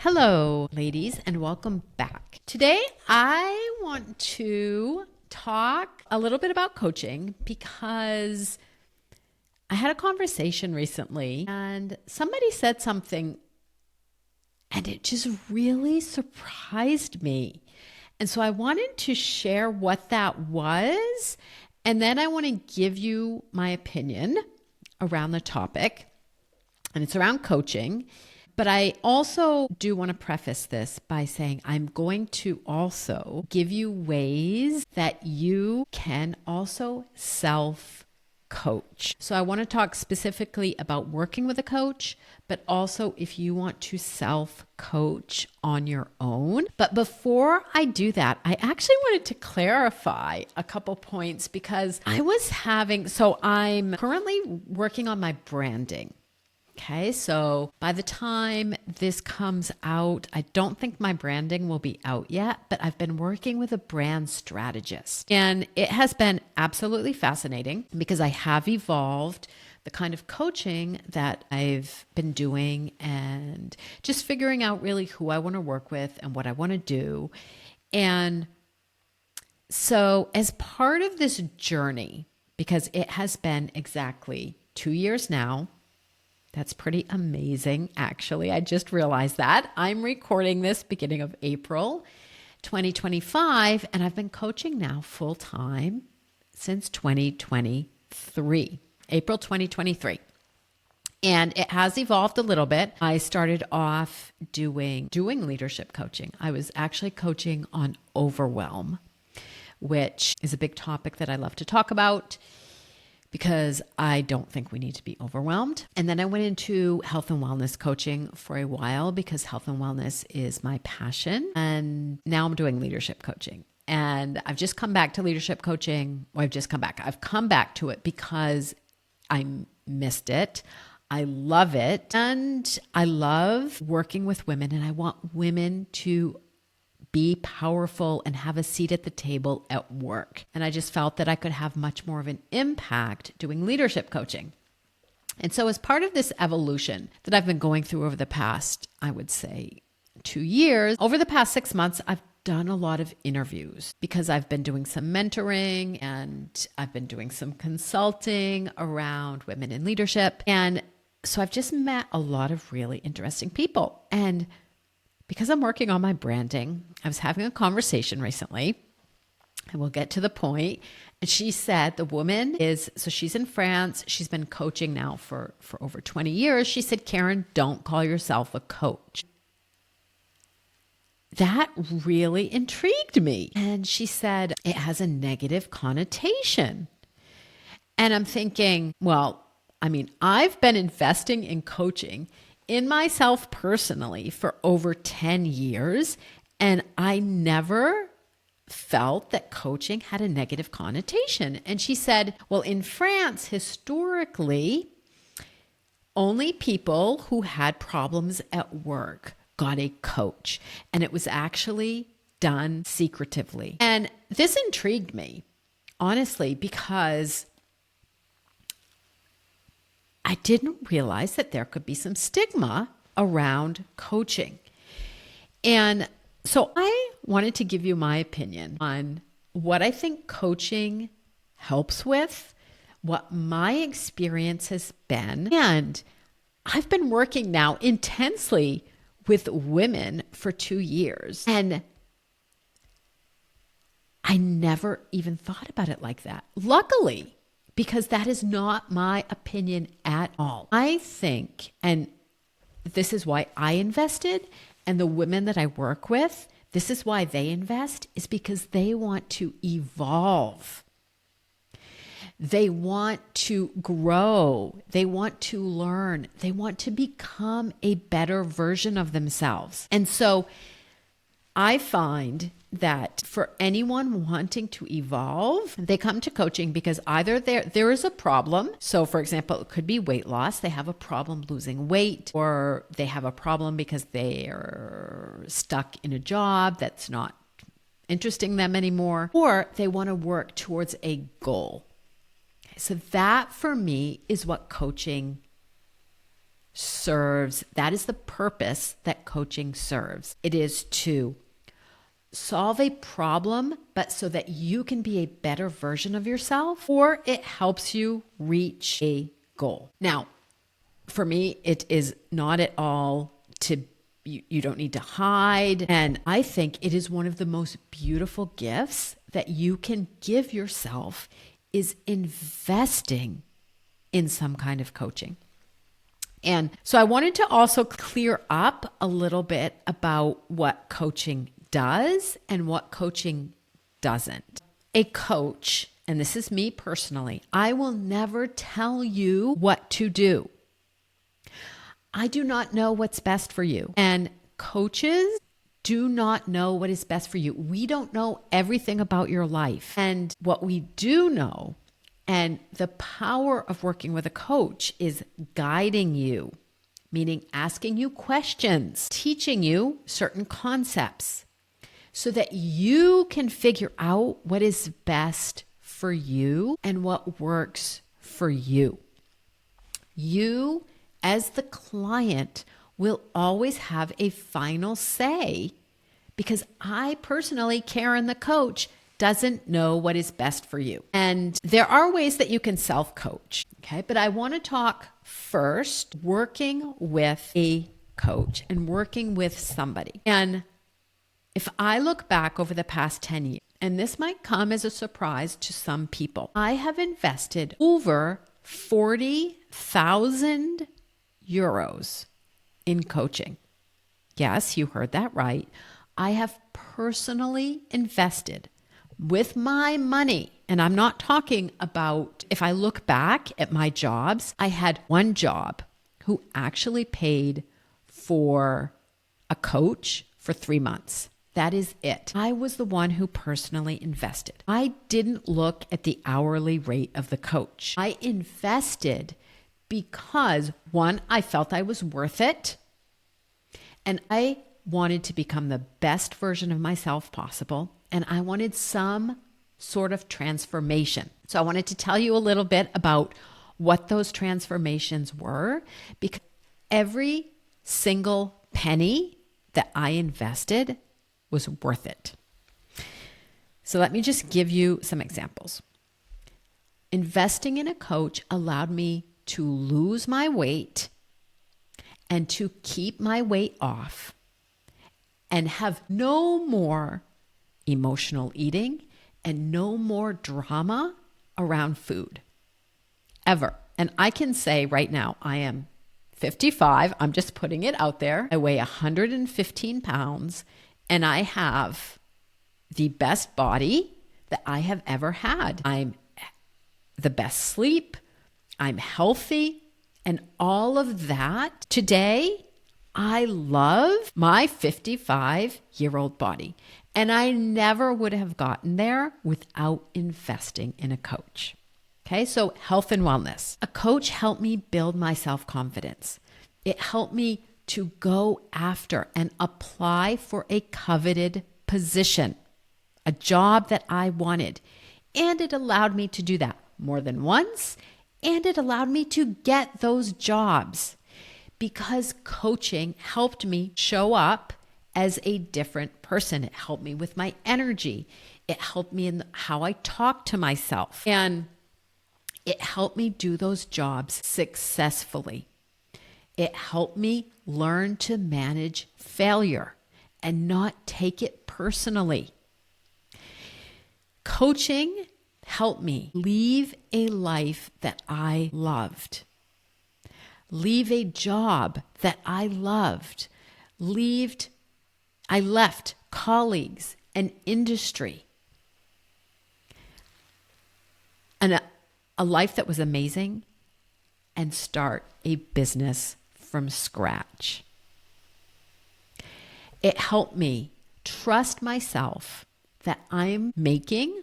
Hello, ladies, and welcome back. Today, I want to talk a little bit about coaching because I had a conversation recently and somebody said something and it just really surprised me. And so I wanted to share what that was, and then I want to give you my opinion around the topic, and it's around coaching. But I also do want to preface this by saying I'm going to also give you ways that you can also self-coach. So I want to talk specifically about working with a coach, but also if you want to self-coach on your own. But before I do that, I actually wanted to clarify a couple points because I'm currently working on my branding. Okay, so by the time this comes out, I don't think my branding will be out yet, but I've been working with a brand strategist. And it has been absolutely fascinating because I have evolved the kind of coaching that I've been doing and just figuring out really who I want to work with and what I want to do. And so as part of this journey, because it has been exactly 2 years now. That's pretty amazing, actually. I just realized that. I'm recording this beginning of April 2025, and I've been coaching now full time since 2023, April 2023. And it has evolved a little bit. I started off doing leadership coaching. I was actually coaching on overwhelm, which is a big topic that I love to talk about, because I don't think we need to be overwhelmed. And then I went into health and wellness coaching for a while because health and wellness is my passion. And now I'm doing leadership coaching. And I've just come back to leadership coaching. Well, I've come back to it because I missed it. I love it. And I love working with women, and I want women to be powerful and have a seat at the table at work. And I just felt that I could have much more of an impact doing leadership coaching. And so as part of this evolution that I've been going through over the past, I would say 2 years, over the past 6 months, I've done a lot of interviews because I've been doing some mentoring and I've been doing some consulting around women in leadership. And so I've just met a lot of really interesting people. And because I'm working on my branding, I was having a conversation recently, and we'll get to the point. And she said, she's in France. She's been coaching now for over 20 years. She said, Karen, don't call yourself a coach. That really intrigued me. And she said, it has a negative connotation. And I'm thinking, I've been investing in coaching in myself personally for over 10 years, and I never felt that coaching had a negative connotation. And she said, well, in France, historically, only people who had problems at work got a coach, and it was actually done secretively. And this intrigued me, honestly, because I didn't realize that there could be some stigma around coaching. And so I wanted to give you my opinion on what I think coaching helps with, what my experience has been. And I've been working now intensely with women for 2 years. And I never even thought about it like that. Luckily, because that is not my opinion at all. I think, and this is why I invested, and the women that I work with, this is why they invest, is because they want to evolve. They want to grow. They want to learn. They want to become a better version of themselves. And so I find that for anyone wanting to evolve, they come to coaching because either there is a problem. So for example, it could be weight loss. They have a problem losing weight, or they have a problem because they are stuck in a job that's not interesting them anymore, or they want to work towards a goal. So that for me is what coaching that is the purpose that coaching serves. It is to solve a problem, but so that you can be a better version of yourself, or it helps you reach a goal. Now, for me, it is not at all you don't need to hide. And I think it is one of the most beautiful gifts that you can give yourself is investing in some kind of coaching. And so I wanted to also clear up a little bit about what coaching does and what coaching doesn't. A coach, and this is me personally, I will never tell you what to do. I do not know what's best for you. And coaches do not know what is best for you. We don't know everything about your life. And what we do know, and the power of working with a coach, is guiding you, meaning asking you questions, teaching you certain concepts so that you can figure out what is best for you and what works for you. You, as the client, will always have a final say because I personally, Karen, the coach, doesn't know what is best for you. And there are ways that you can self-coach, okay? But I want to talk first working with a coach and working with somebody. And if I look back over the past 10 years, and this might come as a surprise to some people, I have invested over 40,000 euros in coaching. Yes, you heard that right. I have personally invested with my money. And I'm not talking about, if I look back at my jobs, I had one job who actually paid for a coach for 3 months. That is it. I was the one who personally invested. I didn't look at the hourly rate of the coach. I invested because, one, I felt I was worth it, and I wanted to become the best version of myself possible, and I wanted some sort of transformation. So I wanted to tell you a little bit about what those transformations were, because every single penny that I invested was worth it. So let me just give you some examples. Investing in a coach allowed me to lose my weight and to keep my weight off and have no more emotional eating and no more drama around food ever. And I can say right now, I am 55. I'm just putting it out there. I weigh 115 pounds and I have the best body that I have ever had. I'm the best sleep. I'm healthy and all of that. Today, I love my 55-year-old body. And I never would have gotten there without investing in a coach. Okay, so health and wellness. A coach helped me build my self-confidence. It helped me to go after and apply for a coveted position, a job that I wanted. And it allowed me to do that more than once. And it allowed me to get those jobs because coaching helped me show up as a different person. It helped me with my energy. It helped me in how I talk to myself. And it helped me do those jobs successfully. It helped me learn to manage failure and not take it personally. Coaching helped me leave a life that I loved, leave a job that I loved, I left colleagues and industry and a life that was amazing and start a business from scratch. It helped me trust myself that I'm making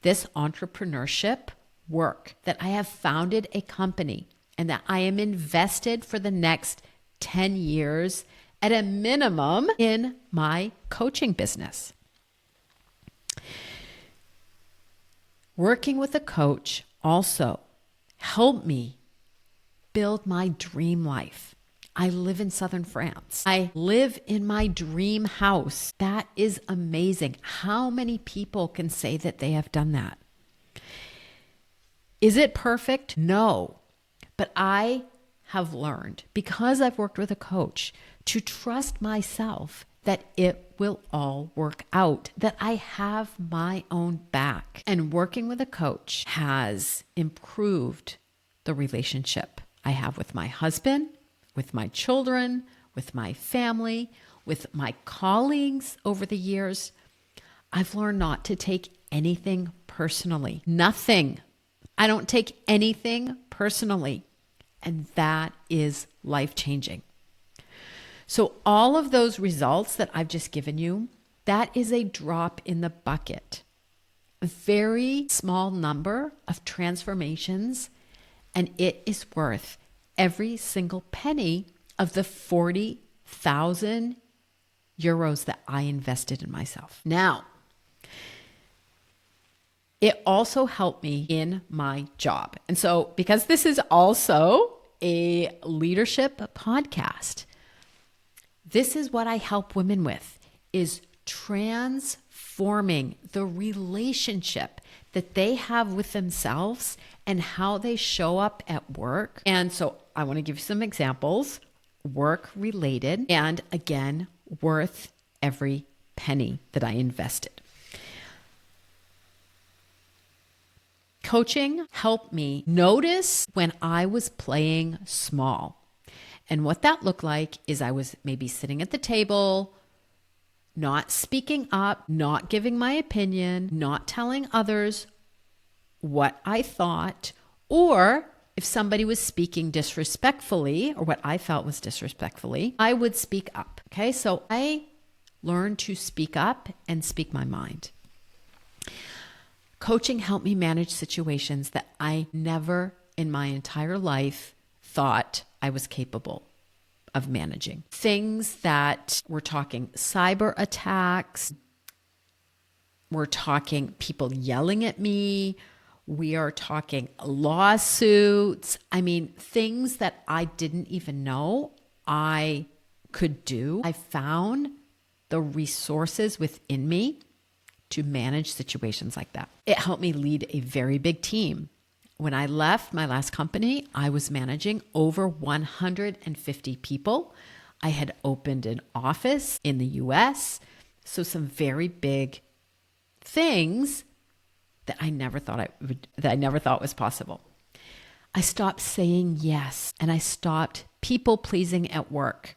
this entrepreneurship work, that I have founded a company and that I am invested for the next 10 years at a minimum in my coaching business. Working with a coach also helped me build my dream life. I live in southern France. I live in my dream house. That is amazing. How many people can say that they have done that? Is it perfect? No. But I have learned, because I've worked with a coach, to trust myself that it will all work out, that I have my own back. And working with a coach has improved the relationship I have with my husband, with my children, with my family, with my colleagues over the years. I've learned not to take anything personally. Nothing. I don't take anything personally. And that is life-changing. So all of those results that I've just given you, that is a drop in the bucket. A very small number of transformations, and it is worth every single penny of the 40,000 euros that I invested in myself. Now, it also helped me in my job. And so, because this is also a leadership podcast, this is what I help women with, is transforming the relationship that they have with themselves and how they show up at work. And so I want to give you some examples, work related, and again, worth every penny that I invested. Coaching helped me notice when I was playing small. And what that looked like is I was maybe sitting at the table, not speaking up, not giving my opinion, not telling others what I thought, or if somebody was speaking disrespectfully or what I felt was disrespectfully, I would speak up. Okay, so I learned to speak up and speak my mind. Coaching helped me manage situations that I never in my entire life thought I was capable of managing. Things that we're talking cyber attacks, we're talking people yelling at me, we are talking lawsuits. I mean, things that I didn't even know I could do. I found the resources within me to manage situations like that. It helped me lead a very big team. When I left my last company, I was managing over 150 people. I had opened an office in the US. So some very big things that I never thought was possible. I stopped saying yes, and I stopped people pleasing at work.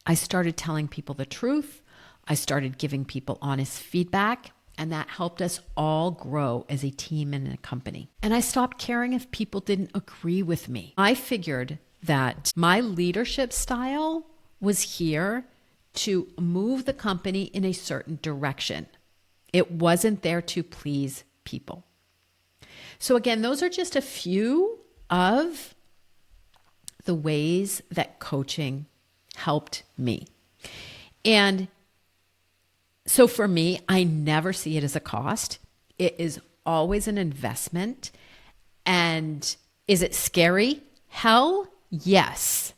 I started telling people the truth. I started giving people honest feedback, and that helped us all grow as a team and a company. And I stopped caring if people didn't agree with me. I figured that my leadership style was here to move the company in a certain direction. It wasn't there to please people. So again, those are just a few of the ways that coaching helped me. And so for me, I never see it as a cost. It is always an investment. And is it scary? Hell, yes.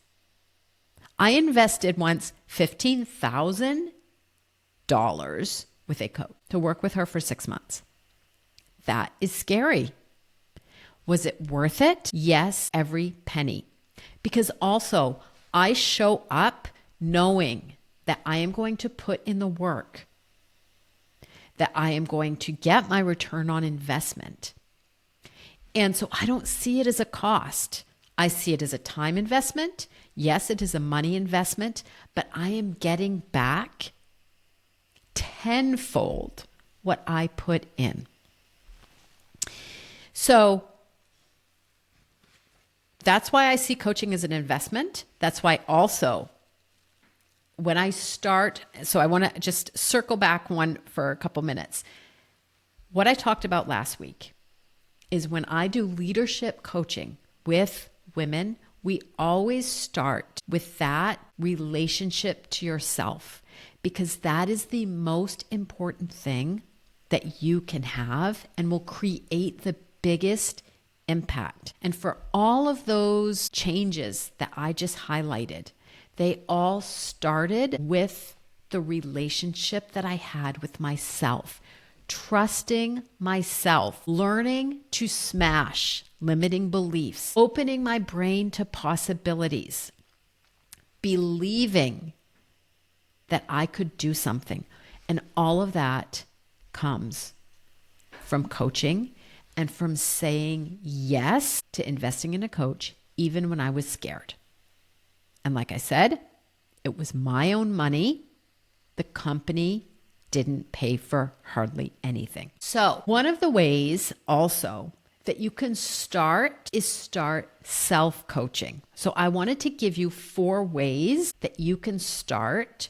I invested once $15,000 with a coach to work with her for 6 months. That is scary. Was it worth it? Yes, every penny. Because also, I show up knowing that I am going to put in the work, that I am going to get my return on investment. And so I don't see it as a cost. I see it as a time investment. Yes, it is a money investment, but I am getting back tenfold what I put in. So that's why I see coaching as an investment. That's why also when I start, so I want to just circle back one for a couple minutes. What I talked about last week is when I do leadership coaching with women, we always start with that relationship to yourself, because that is the most important thing that you can have and will create the biggest impact. And for all of those changes that I just highlighted, they all started with the relationship that I had with myself, trusting myself, learning to smash limiting beliefs, opening my brain to possibilities, believing that I could do something. And all of that comes from coaching and from saying yes to investing in a coach, even when I was scared. And like I said, it was my own money. The company didn't pay for hardly anything. So one of the ways also that you can start is start self-coaching. So I wanted to give you 4 ways that you can start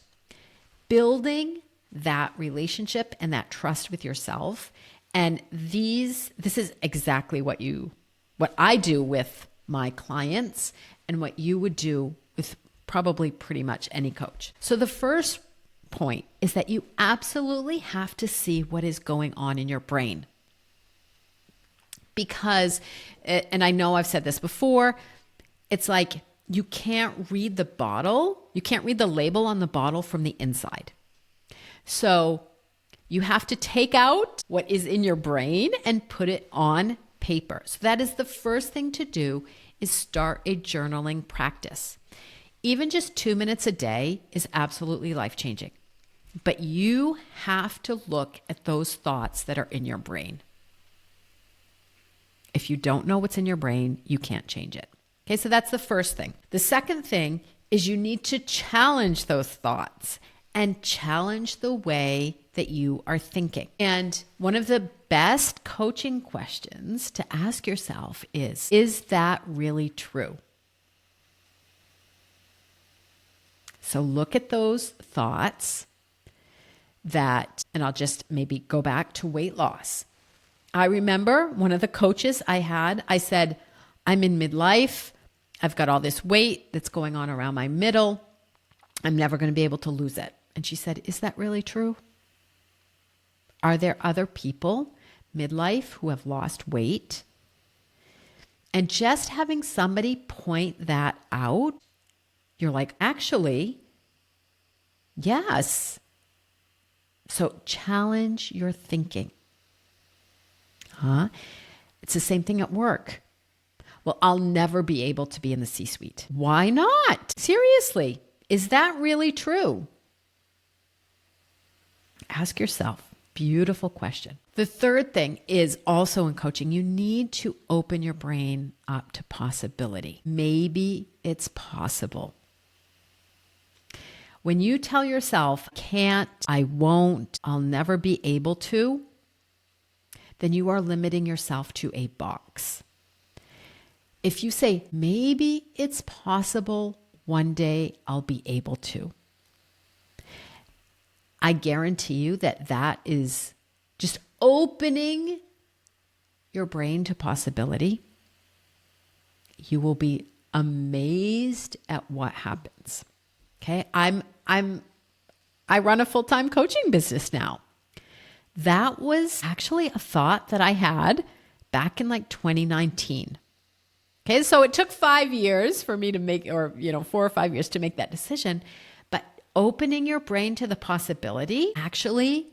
building that relationship and that trust with yourself. And this is exactly what I do with my clients and what you would do with probably pretty much any coach. So the first point is that you absolutely have to see what is going on in your brain. Because, and I know I've said this before, it's like you can't read the label on the bottle from the inside. So you have to take out what is in your brain and put it on paper. So that is the first thing to do, is start a journaling practice. Even just 2 minutes a day is absolutely life-changing. But you have to look at those thoughts that are in your brain. If you don't know what's in your brain, you can't change it. Okay, so that's the first thing. The second thing is you need to challenge those thoughts and challenge the way that you are thinking. And one of the best coaching questions to ask yourself is that really true? So look at those thoughts and I'll just maybe go back to weight loss. I remember one of the coaches I had, I said, I'm in midlife. I've got all this weight that's going on around my middle. I'm never going to be able to lose it. And she said, is that really true? Are there other people midlife who have lost weight? And just having somebody point that out, you're like, actually, yes. So challenge your thinking. It's the same thing at work. Well, I'll never be able to be in the C-suite. Why not? Seriously, is that really true? Ask yourself. Beautiful question. The third thing is also in coaching, you need to open your brain up to possibility. Maybe it's possible. When you tell yourself, can't, I won't, I'll never be able to, then you are limiting yourself to a box. If you say, maybe it's possible one day I'll be able to, I guarantee you that is just opening your brain to possibility. You will be amazed at what happens. Okay, I run a full-time coaching business now. That was actually a thought that I had back in like 2019. Okay, so it took 5 years for me to make, 4 or 5 years to make that decision. But opening your brain to the possibility actually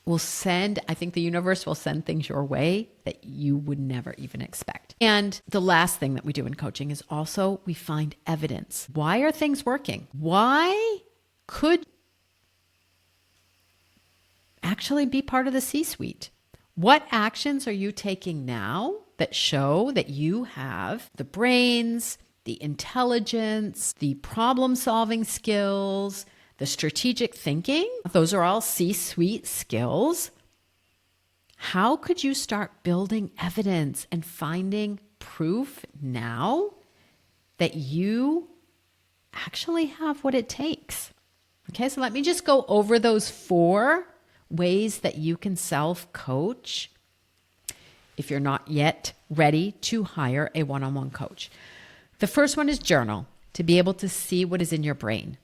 I think the universe will send things your way that you would never even expect. And the last thing that we do in coaching is also we find evidence. Why are things working? Why could actually be part of the C-suite? What actions are you taking now that show that you have the brains, the intelligence, the problem-solving skills, the strategic thinking? Those are all C-suite skills. How could you start building evidence and finding proof now that you actually have what it takes? Okay, so let me just go over those 4 ways that you can self-coach if you're not yet ready to hire a one-on-one coach. The first one is journal, to be able to see what is in your brain.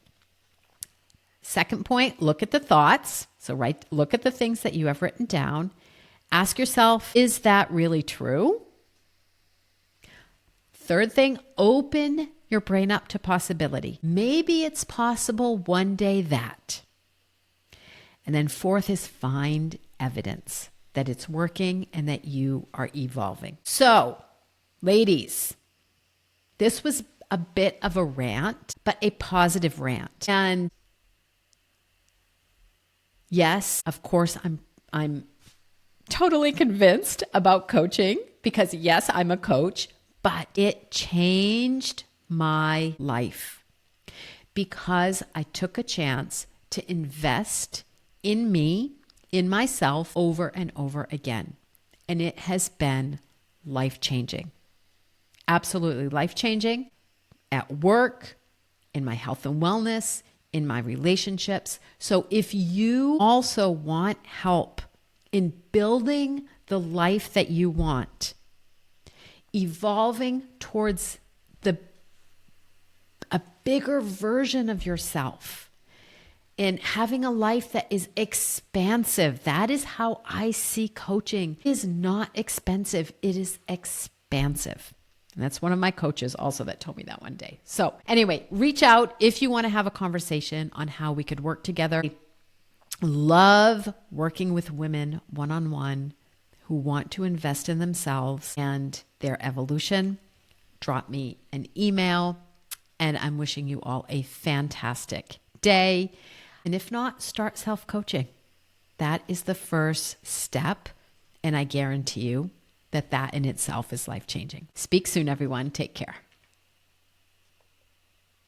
Second point, look at the thoughts. So look at the things that you have written down. Ask yourself, is that really true? Third thing, open your brain up to possibility. Maybe it's possible one day that. And then fourth is find evidence that it's working and that you are evolving. So, ladies, this was a bit of a rant, but a positive rant. And yes, of course, I'm totally convinced about coaching because yes, I'm a coach, but it changed my life because I took a chance to invest in me, in myself over and over again. And it has been life-changing. Absolutely life-changing at work, in my health and wellness, in my relationships. So if you also want help in building the life that you want, evolving towards a bigger version of yourself, and having a life that is expansive. That is how I see coaching. It is not expensive. It is expansive. And that's one of my coaches also that told me that one day. So anyway, reach out if you want to have a conversation on how we could work together. I love working with women one-on-one who want to invest in themselves and their evolution. Drop me an email, and I'm wishing you all a fantastic day. And if not, start self-coaching. That is the first step, and I guarantee you that in itself is life-changing. Speak soon, everyone. Take care.